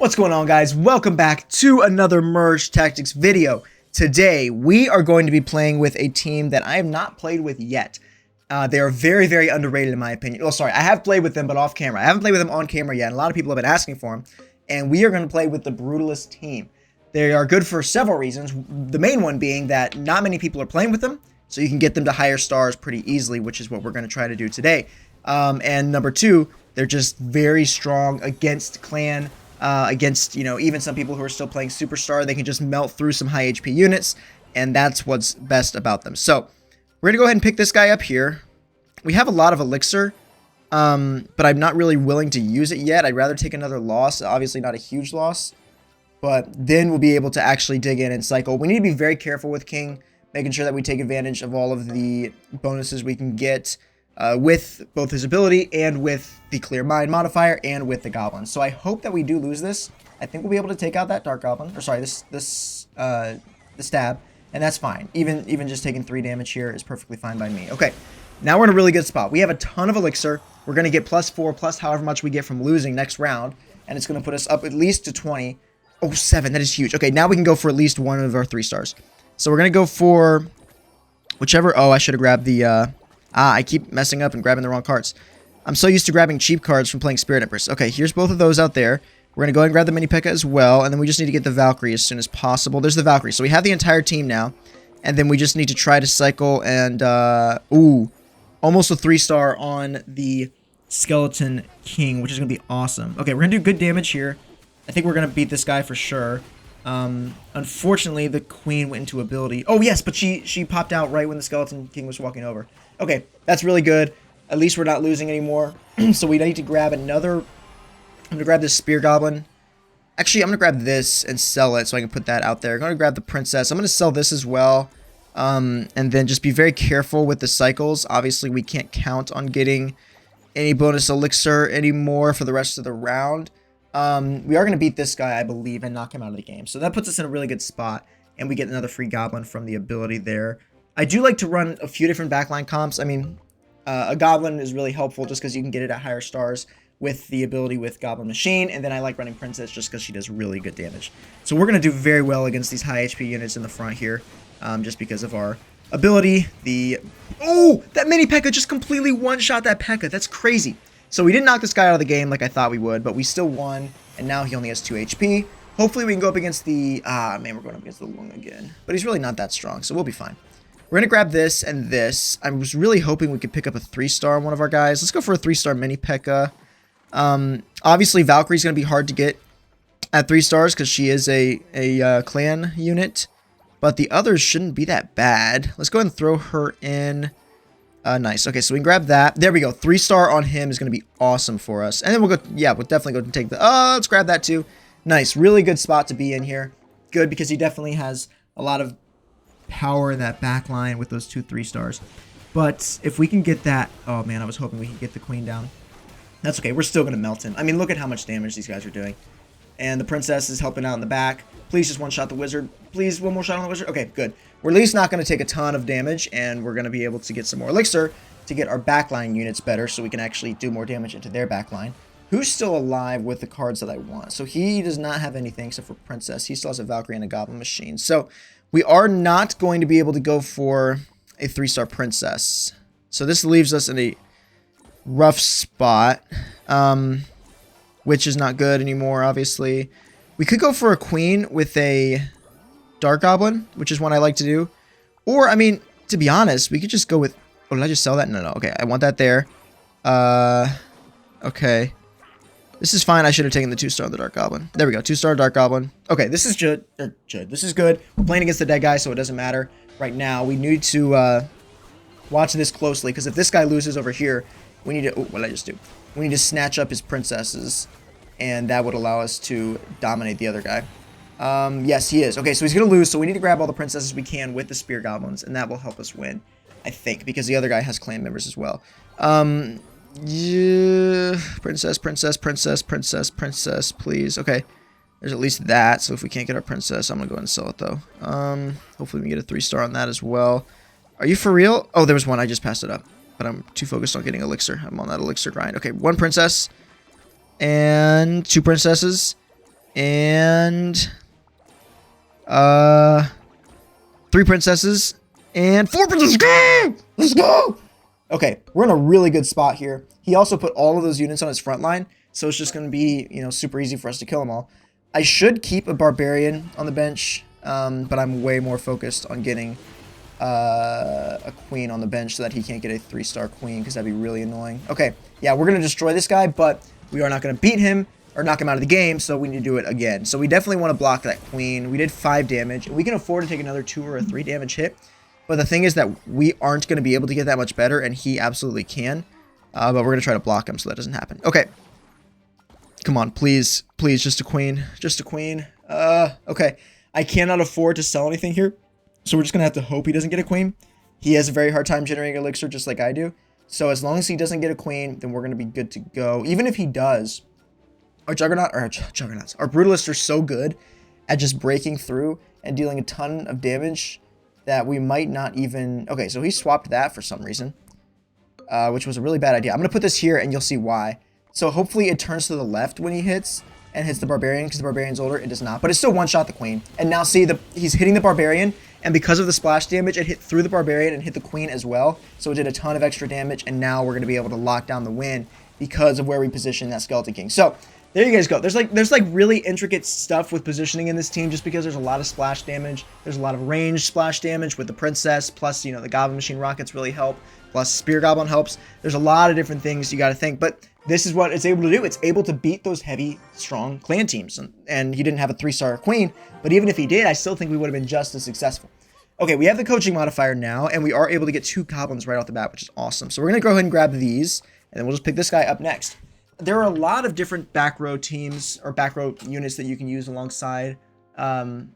What's going on, guys? Welcome back to another Merge Tactics video. Today, we are going to be playing with a team that I have not played with yet. They are very, very underrated in my opinion. Oh, sorry, I have played with them, but off camera. I haven't played with them on camera yet, and a lot of people have been asking for them. And we are going to play with the Brutalist team. They are good for several reasons. The main one being that not many people are playing with them, so you can get them to higher stars pretty easily, which is what we're going to try to do today. And number two, they're just very strong against clan. Against, even some people who are still playing Superstar. They can just melt through some high HP units, and that's what's best about them. So, we're going to go ahead and pick this guy up here. We have a lot of Elixir, but I'm not really willing to use it yet. I'd rather take another loss, obviously not a huge loss, but then we'll be able to actually dig in and cycle. We need to be very careful with King, making sure that we take advantage of all of the bonuses we can get with both his ability and with the Clear Mind modifier and with the Goblin. So I hope that we do lose this. I think we'll be able to take out that Dark Goblin, or sorry, the stab, and that's fine. Even just taking 3 damage here is perfectly fine by me. Okay, now we're in a really good spot. We have a ton of Elixir. We're going to get +4 plus however much we get from losing next round, and it's going to put us up at least to 20. Oh, 7, that is huge. Okay, now we can go for at least one of our 3 stars. So we're going to go for whichever. Oh, I should have grabbed the... I keep messing up and grabbing the wrong cards. I'm so used to grabbing cheap cards from playing Spirit Empress. Okay, here's both of those out there. We're going to go ahead and grab the Mini P.E.K.K.A. as well, and then we just need to get the Valkyrie as soon as possible. There's the Valkyrie. So we have the entire team now, and then we just need to try to cycle and, ooh, almost a 3-star on the Skeleton King, which is going to be awesome. Okay, we're going to do good damage here. I think we're going to beat this guy for sure. Unfortunately, the Queen went into ability. Oh, yes, but she popped out right when the Skeleton King was walking over. Okay, that's really good. At least we're not losing anymore. So we need to grab another... I'm going to grab this Spear Goblin. Actually, I'm going to grab this and sell it so I can put that out there. I'm going to grab the Princess. I'm going to sell this as well. And then just be very careful with the cycles. Obviously, we can't count on getting any bonus Elixir anymore for the rest of the round. We are going to beat this guy, I believe, and knock him out of the game. So that puts us in a really good spot. And we get another free Goblin from the ability there. I do like to run a few different backline comps. I mean, a Goblin is really helpful just because you can get it at higher stars with the ability with Goblin Machine. And then I like running Princess just because she does really good damage. So we're going to do very well against these high HP units in the front here. Just because of our ability. Oh, that Mini P.E.K.K.A. just completely one-shot that P.E.K.K.A. That's crazy. So we didn't knock this guy out of the game like I thought we would, but we still won. And now he only has 2 HP. Hopefully we can go up against the... man, we're going up against the Lung again. But he's really not that strong, so we'll be fine. We're going to grab this and this. I was really hoping we could pick up a 3-star on one of our guys. Let's go for a 3-star Mini P.E.K.K.A. Obviously, Valkyrie's going to be hard to get at 3 stars because she is a clan unit. But the others shouldn't be that bad. Let's go ahead and throw her in. Nice. Okay, so we can grab that. There we go. 3-star on him is going to be awesome for us. And then we'll go... Yeah, we'll definitely go and take the... let's grab that too. Nice. Really good spot to be in here. Good, because he definitely has a lot of power in that back line with those 2 3-stars. But if we can get that... Oh, man, I was hoping we could get the Queen down. That's okay. We're still going to melt him. I mean, look at how much damage these guys are doing. And the Princess is helping out in the back. Please just one-shot the Wizard. Please, one more shot on the Wizard. Okay, good. We're at least not going to take a ton of damage, and we're going to be able to get some more Elixir to get our backline units better so we can actually do more damage into their backline. Who's still alive with the cards that I want? So he does not have anything except for Princess. He still has a Valkyrie and a Goblin Machine. So we are not going to be able to go for a 3-star Princess. So this leaves us in a rough spot, which is not good anymore, obviously. We could go for a Queen with a Dark Goblin, which is one I like to do. Or, I mean, to be honest, we could just go with... Oh, did I just sell that? No. Okay, I want that there. Okay. This is fine. I should have taken the 2-star of the Dark Goblin. There we go. 2-star Dark Goblin. Okay, this is good. This is good. We're playing against the dead guy, so it doesn't matter right now. We need to watch this closely, because if this guy loses over here, we need to... Oh, what did I just do? We need to snatch up his princesses, and that would allow us to dominate the other guy. Yes, he is. Okay, so he's going to lose, so we need to grab all the princesses we can with the Spear Goblins, and that will help us win, I think, because the other guy has clan members as well. Yeah, princess, please. Okay, there's at least that, so if we can't get our princess, I'm gonna go ahead and sell it, though. Hopefully we can get a 3-star on that as well. Are you for real? Oh, there was one. I just passed it up, but I'm too focused on getting elixir. I'm on that elixir grind. Okay, 1 princess and 2 princesses. And 3 princesses and 4 princesses. Go! Let's go! Okay, we're in a really good spot here. He also put all of those units on his front line, so it's just going to be, you know, super easy for us to kill them all. I should keep a barbarian on the bench, but I'm way more focused on getting a queen on the bench so that he can't get a 3-star queen, because that'd be really annoying. Okay, yeah, we're going to destroy this guy, but we are not going to beat him or knock him out of the game, so we need to do it again. So we definitely want to block that queen. We did 5 damage. We can afford to take another 2 or a 3 damage hit, but the thing is that we aren't going to be able to get that much better, and he absolutely can. But we're going to try to block him so that doesn't happen. Okay. Come on, please. Please, just a queen. Just a queen. Okay. I cannot afford to sell anything here, so we're just going to have to hope he doesn't get a queen. He has a very hard time generating elixir just like I do. So as long as he doesn't get a queen, then we're going to be good to go. Even if he does, our Juggernauts, our Brutalists are so good at just breaking through and dealing a ton of damage that we might not even... Okay, so he swapped that for some reason, which was a really bad idea. I'm going to put this here and you'll see why. So hopefully it turns to the left when he hits and hits the Barbarian, because the Barbarian's older. It does not, but it still one-shot the Queen. And now see, he's hitting the Barbarian, and because of the splash damage, it hit through the Barbarian and hit the Queen as well. So it did a ton of extra damage, and now we're going to be able to lock down the win because of where we position that Skeleton King. So there you guys go. There's like really intricate stuff with positioning in this team, just because there's a lot of splash damage. There's a lot of ranged splash damage with the Princess, plus, you know, the Goblin Machine rockets really help, plus Spear Goblin helps. There's a lot of different things you got to think, but this is what it's able to do. It's able to beat those heavy, strong clan teams. And he didn't have a 3-star queen, but even if he did, I still think we would have been just as successful. Okay, we have the coaching modifier now, and we are able to get 2 goblins right off the bat, which is awesome. So we're going to go ahead and grab these, and then we'll just pick this guy up next. There are a lot of different back row teams or back row units that you can use alongside the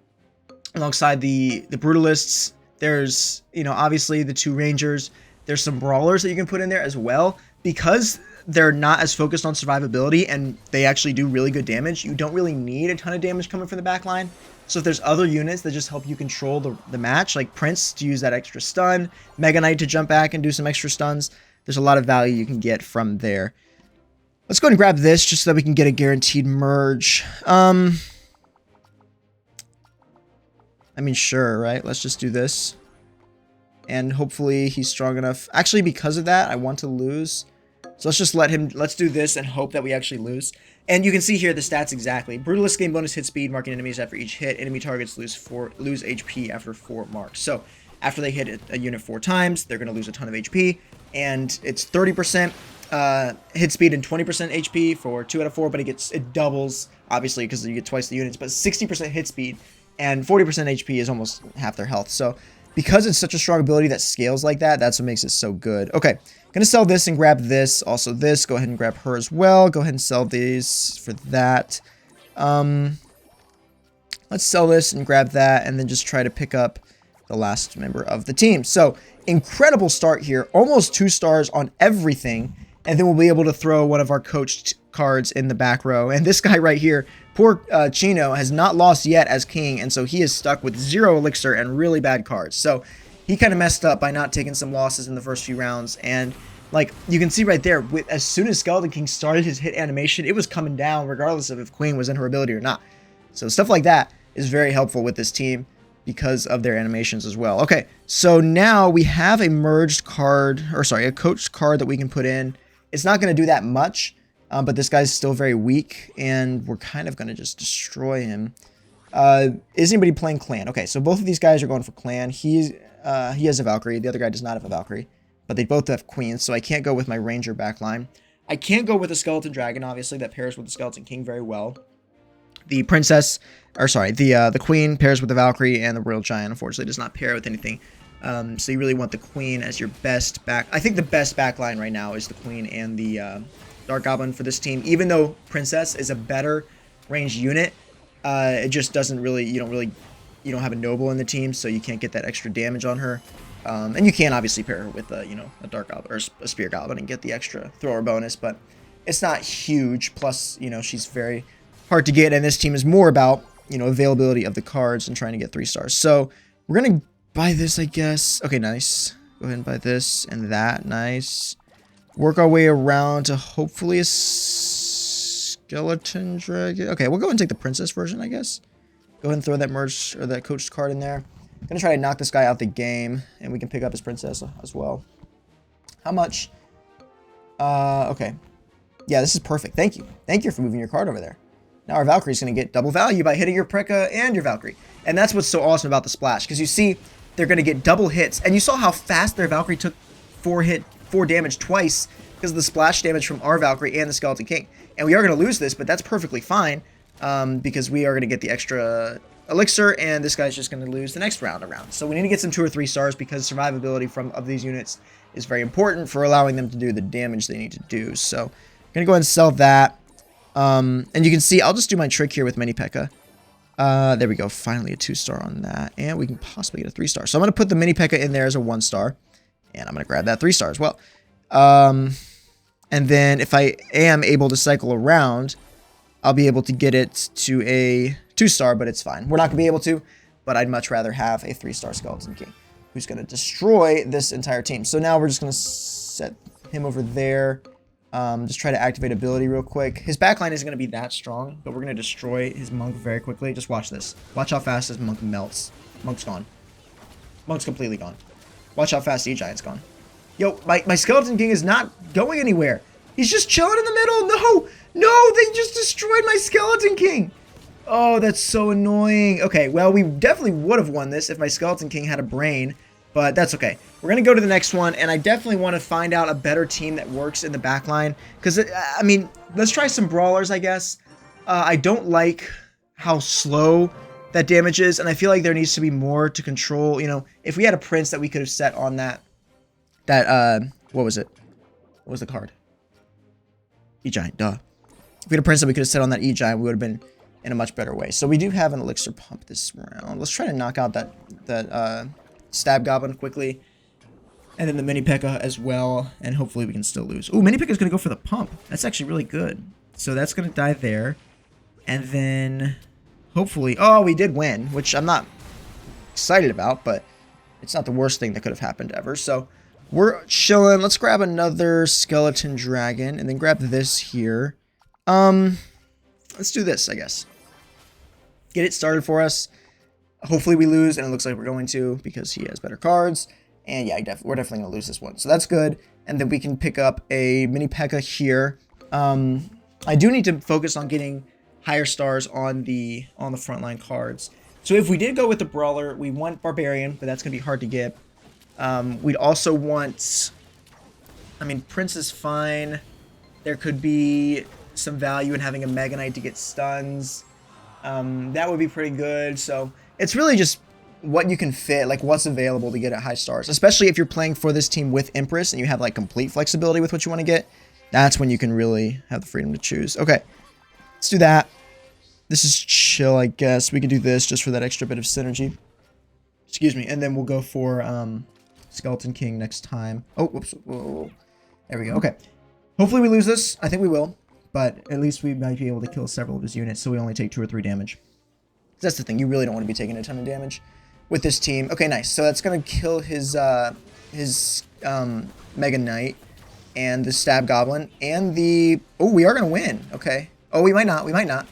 Brutalists. There's, you know, obviously the 2 Rangers. There's some Brawlers that you can put in there as well. Because they're not as focused on survivability and they actually do really good damage, you don't really need a ton of damage coming from the back line. So if there's other units that just help you control the match, like Prince to use that extra stun, Mega Knight to jump back and do some extra stuns, there's a lot of value you can get from there. Let's go ahead and grab this just so that we can get a guaranteed merge. I mean, sure, right? Let's just do this. And hopefully he's strong enough. Actually, because of that, I want to lose. So let's just let's do this and hope that we actually lose. And you can see here the stats exactly. Brutalist gain bonus hit speed, marking enemies after each hit. Enemy targets lose HP after 4 marks. So after they hit a unit 4 times, they're going to lose a ton of HP. And it's 30% hit speed and 20% HP for 2 out of 4, but it doubles, obviously, because you get twice the units. But 60% hit speed and 40% HP is almost half their health. So because it's such a strong ability that scales like that, that's what makes it so good. Okay, gonna sell this and grab this. Also this, go ahead and grab her as well. Go ahead and sell these for that. Let's sell this and grab that, and then just try to pick up the last member of the team. So incredible start here, almost 2 stars on everything. And then we'll be able to throw one of our coached cards in the back row. And this guy right here, poor Chino, has not lost yet as king. And so he is stuck with 0 elixir and really bad cards. So he kind of messed up by not taking some losses in the first few rounds. And like you can see right there, as soon as Skeleton King started his hit animation, it was coming down regardless of if Queen was in her ability or not. So stuff like that is very helpful with this team because of their animations as well. Okay, so now we have a merged card, or sorry, a coached card that we can put in. It's not going to do that much, but this guy's still very weak, and we're kind of going to just destroy him. Is anybody playing clan? Okay, so both of these guys are going for clan. He has a Valkyrie. The other guy does not have a Valkyrie, but they both have queens, so I can't go with my Ranger backline. I can't go with a Skeleton Dragon, obviously. That pairs with the Skeleton King very well. The Princess, or sorry, the Queen pairs with the Valkyrie, and the Royal Giant, unfortunately, does not pair with anything. So you really want the Queen as your best back. I think the best backline right now is the Queen and the Dark Goblin for this team. Even though Princess is a better ranged unit, it just doesn't really, you don't have a Noble in the team, so you can't get that extra damage on her. And you can obviously pair her with a Dark Goblin or a Spear Goblin and get the extra thrower bonus, but it's not huge. Plus, she's very hard to get, and this team is more about availability of the cards and trying to get 3 stars. So we're gonna buy this, I guess. Okay, nice. Go ahead and buy this and that. Nice. Work our way around to hopefully a skeleton dragon. Okay, we'll go and take the princess version, I guess. Go ahead and throw that merge or that coach card in there. I'm gonna try to knock this guy out the game, and we can pick up his princess as well. How much? Okay. Yeah, this is perfect. Thank you. Thank you for moving your card over there. Now our Valkyrie's gonna get double value by hitting your Prekka and your Valkyrie. And that's what's so awesome about the splash, because you see they're gonna get double hits, and you saw how fast their Valkyrie took 4 damage twice because of the splash damage from our Valkyrie and the Skeleton King. And we are gonna lose this, but that's perfectly fine, because we are gonna get the extra elixir, and this guy's just gonna lose the next round around. So we need to get some 2 or 3 stars because survivability of these units is very important for allowing them to do the damage they need to do. So I'm gonna go ahead and sell that. And you can see, I'll just do my trick here with Mini P.E.K.K.A. There we go. Finally a 2-star on that. And we can possibly get a 3-star. So I'm going to put the Mini P.E.K.K.A. in there as a 1-star. And I'm going to grab that 3-star as well. And then if I am able to cycle around, I'll be able to get it to a 2-star, but it's fine. We're not going to be able to, but I'd much rather have a 3-star Skeleton King who's going to destroy this entire team. So now we're just going to set him over there. Just try to activate ability real quick. His backline isn't going to be that strong, but we're going to destroy his monk very quickly. Just watch this. Watch how fast his monk melts. Monk's gone. Monk's completely gone. Watch how fast E-Giant's gone. Yo, my Skeleton King is not going anywhere. He's just chilling in the middle. No! No! They just destroyed my Skeleton King! Oh, that's so annoying. Okay, well, we definitely would have won this if my Skeleton King had a brain. But that's okay. We're going to go to the next one, and I definitely want to find out a better team that works in the backline. Because, I mean, let's try some brawlers, I guess. I don't like how slow that damage is, and I feel like there needs to be more to control. You know, if we had a prince that we could have set on that, what was it? What was the card? E-Giant, duh. If we had a prince that we could have set on that E-Giant, we would have been in a much better way. So we do have an elixir pump this round. Let's try to knock out that Stab Goblin quickly. And then the Mini P.E.K.K.A. as well. And hopefully we can still lose. Ooh, Mini P.E.K.K.A. is going to go for the pump. That's actually really good. So that's going to die there. And then hopefully... Oh, we did win, which I'm not excited about, but it's not the worst thing that could have happened ever. So we're chilling. Let's grab another Skeleton Dragon and then grab this here. Let's do this, I guess. Get it started for us. Hopefully we lose, and it looks like we're going to because he has better cards. And yeah, we're definitely going to lose this one. So that's good. And then we can pick up a Mini P.E.K.K.A. here. I do need to focus on getting higher stars on the frontline cards. So if we did go with the Brawler, we want Barbarian, but that's going to be hard to get. We'd also want... I mean, Prince is fine. There could be some value in having a Mega Knight to get stuns. That would be pretty good. So it's really just what you can fit, like what's available to get at high stars. Especially if you're playing for this team with Empress and you have like complete flexibility with what you want to get. That's when you can really have the freedom to choose. Okay, let's do that. This is chill, I guess. We could do this just for that extra bit of synergy. Excuse me. And then we'll go for Skeleton King next time. Oh, whoops. Whoa. There we go. Okay. Hopefully we lose this. I think we will. But at least we might be able to kill several of his units, so we only take 2 or 3 damage. That's the thing. You really don't want to be taking a ton of damage with this team. Okay, nice. So that's going to kill his Mega Knight and the Stab Goblin and the... Oh, we are going to win. Okay. Oh, we might not. We might not.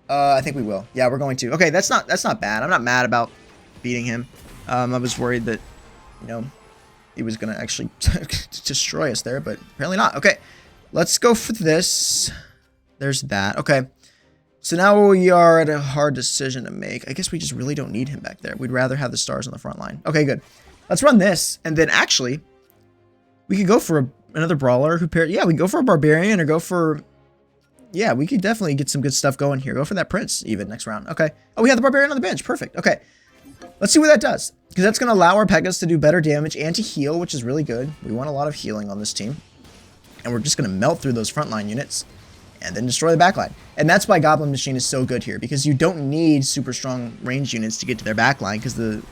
I think we will. Yeah, we're going to. Okay, that's not bad. I'm not mad about beating him. I was worried that, you know, he was going to actually destroy us there, but apparently not. Okay. Let's go for this. There's that. Okay. So now we are at a hard decision to make. I guess we just really don't need him back there. We'd rather have the stars on the front line. Okay, good. Let's run this. And then actually, we could go for another brawler who paired. Yeah, we go for a barbarian or go for... Yeah, we could definitely get some good stuff going here. Go for that prince even next round. Okay. Oh, we have the barbarian on the bench. Perfect. Okay. Let's see what that does. Because that's going to allow our P.E.K.K.A.s to do better damage and to heal, which is really good. We want a lot of healing on this team. And we're just going to melt through those frontline units and then destroy the backline. And that's why Goblin Machine is so good here, because you don't need super strong range units to get to their backline, because the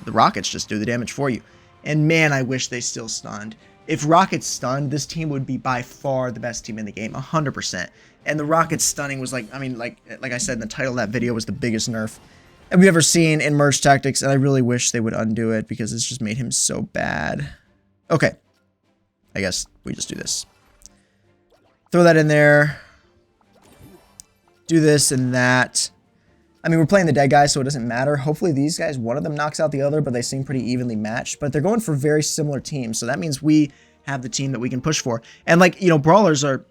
rockets just do the damage for you. And man, I wish they still stunned. If rockets stunned, this team would be by far the best team in the game, 100%. And the rockets stunning was like, I mean, like I said in the title of that video, was the biggest nerf that we've ever seen in Merge Tactics, and I really wish they would undo it, because it's just made him so bad. Okay. I guess we just do this. throw that in there. Do this and that. I mean, we're playing the dead guys, so it doesn't matter. Hopefully these guys, one of them knocks out the other, but they seem pretty evenly matched. But they're going for very similar teams, so that means we have the team that we can push for. And, like, you know, brawlers are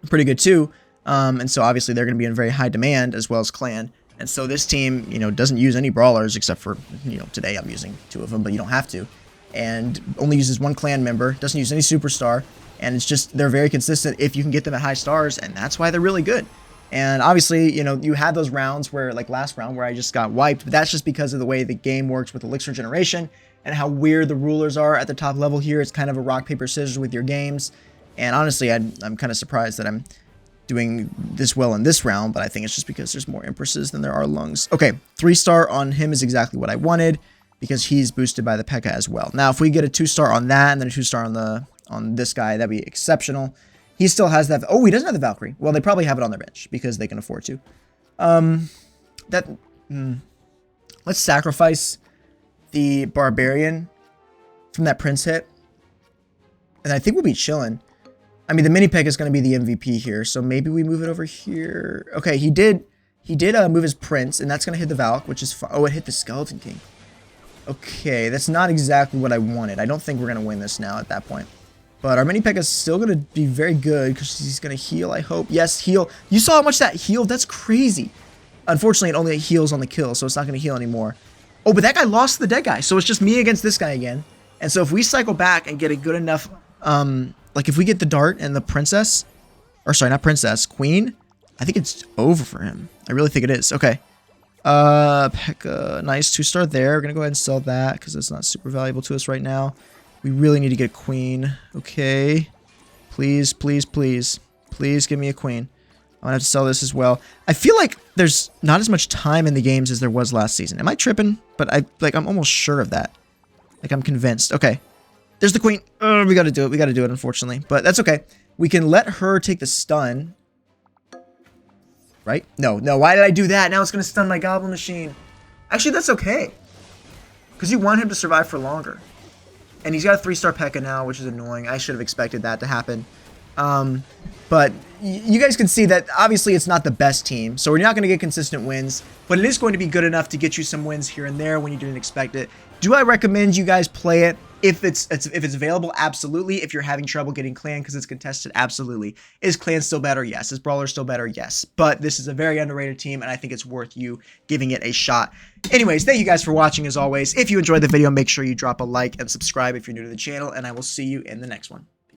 pretty good too. And so obviously they're going to be in very high demand, as well as clan. And so this team, you know, doesn't use any brawlers except for, you know, today I'm using 2 of them, but you don't have to. And only uses 1 clan member, doesn't use any superstar. And it's just, they're very consistent if you can get them at high stars, and that's why they're really good. And obviously, you know, you had those rounds where, like last round, where I just got wiped, but that's just because of the way the game works with elixir generation and how weird the rulers are at the top level here. It's kind of a rock, paper, scissors with your games. And honestly, I'm kind of surprised that I'm doing this well in this round, but I think it's just because there's more Empresses than there are lungs. Okay, 3-star on him is exactly what I wanted because he's boosted by the P.E.K.K.A. as well. Now, if we get a 2-star on that and then a 2-star on this guy, that'd be exceptional. He still has that. Oh, he doesn't have the Valkyrie. Well, they probably have it on their bench because they can afford to. Let's sacrifice the Barbarian from that Prince hit. And I think we'll be chilling. I mean, the mini P.E.K.K.A. is going to be the MVP here, so maybe we move it over here. Okay, he did move his Prince, and that's going to hit the Valk, which is fine. Oh, it hit the Skeleton King. Okay, that's not exactly what I wanted. I don't think we're going to win this now at that point. But our mini P.E.K.K.A. is still going to be very good because he's going to heal, I hope. Yes, heal. You saw how much that healed? That's crazy. Unfortunately, it only heals on the kill, so it's not going to heal anymore. Oh, but that guy lost the dead guy, so it's just me against this guy again. And so if we cycle back and get a good enough, like if we get the dart and the princess, or sorry, not princess, queen, I think it's over for him. I really think it is. Okay. P.E.K.K.A. Nice 2-star there. We're going to go ahead and sell that because it's not super valuable to us right now. We really need to get a queen. Okay. Please, please, please. Please give me a queen. I'm going to have to sell this as well. I feel like there's not as much time in the games as there was last season. Am I tripping? But I'm almost sure of that. Like, I'm convinced. Okay. There's the queen. We got to do it. We got to do it, unfortunately. But that's okay. We can let her take the stun. Right? No. Why did I do that? Now it's going to stun my Goblin Machine. Actually, that's okay. Because you want him to survive for longer. And he's got a 3-star P.E.K.K.A. now, which is annoying. I should have expected that to happen. But you guys can see that obviously it's not the best team. So we're not going to get consistent wins. But it is going to be good enough to get you some wins here and there when you didn't expect it. Do I recommend you guys play it? If it's available, absolutely. If you're having trouble getting clan because it's contested, absolutely. Is clan still better? Yes. Is brawler still better? Yes. But this is a very underrated team, and I think it's worth you giving it a shot. Anyways, thank you guys for watching as always. If you enjoyed the video, make sure you drop a like and subscribe if you're new to the channel, and I will see you in the next one.